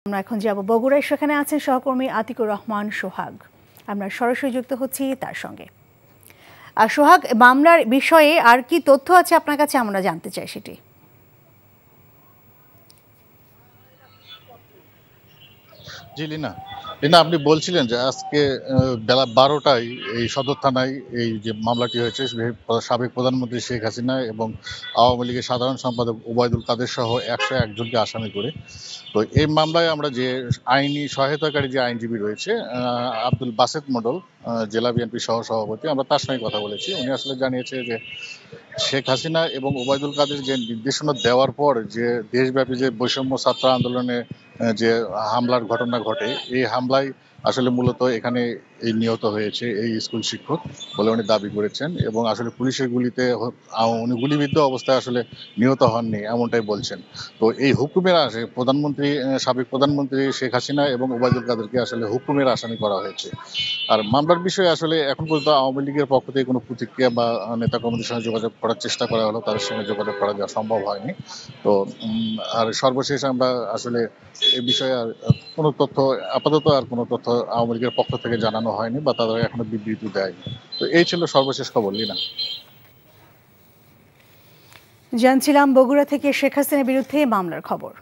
আমরা এখন যাব বগুড়ায়, সেখানে আছেন সহকর্মী আতিকুর রহমান সোহাগ। আমরা সরাসরি যুক্ত হচ্ছি তার সঙ্গে। সোহাগ, মামলার বিষয়ে আর কি তথ্য আছে আপনার কাছে, আমরা জানতে চাই সেটি। জি লিনা, আপনি বলছিলেন যে আজকে বেলা 12টায় এই সদর থানায় এই যে মামলাটি হয়েছে, সাবেক প্রধানমন্ত্রী শেখ হাসিনা এবং আওয়ামী লীগের সাধারণ সম্পাদক ওবায়দুল কাদের সহ 101 জনকে আসামি করে। তো এই মামলায় আমরা যে আইনি সহায়তাকারী যে আইনজীবী রয়েছে আব্দুল বাসেত মডল, জেলা বিএনপি সহ সভাপতি, আমরা তার সঙ্গে কথা বলেছি। উনি আসলে জানিয়েছে যে শেখ হাসিনা এবং ওবায়দুল কাদের যে নির্দেশনা দেওয়ার পর যে দেশব্যাপী যে বৈষম্য ছাত্র আন্দোলনে যে হামলার ঘটনা ঘটে, এই হামলায় আসলে মূলত এখানে এই নিহত হয়েছে এই স্কুল শিক্ষক বলে উনি দাবি করেছেন, এবং আসলে পুলিশের গুলিতে উনি গুলিবিদ্ধ অবস্থায় আসলে নিহত হননি এমনটাই বলছেন। তো এই হুকুমের প্রধানমন্ত্রী, সাবেক প্রধানমন্ত্রী শেখ হাসিনা এবং ওবায়দুল কাদেরকে আসলে হুকুমের আসামি করা হয়েছে। আর মামলার বিষয়ে আসলে এখন পর্যন্ত আওয়ামী লীগের পক্ষ থেকে কোনো প্রতিক্রিয়া বা নেতা কর্মীদের সঙ্গে যোগাযোগ করার চেষ্টা করা হলো, তাদের সঙ্গে যোগাযোগ করা যাওয়া সম্ভব হয়নি। তো আর সর্বশেষ আমরা আসলে এই বিষয়ে আর কোনো তথ্য, আপাতত আর কোনো তথ্য আওয়ামী লীগের পক্ষ থেকে জানানো হয়নি বা তারা এখনো বিবৃতি দেয়নি। তো এই ছিল সর্বশেষ খবর লিনা। জানছিলাম বগুড়া থেকে শেখ হাসিনার বিরুদ্ধে মামলার খবর।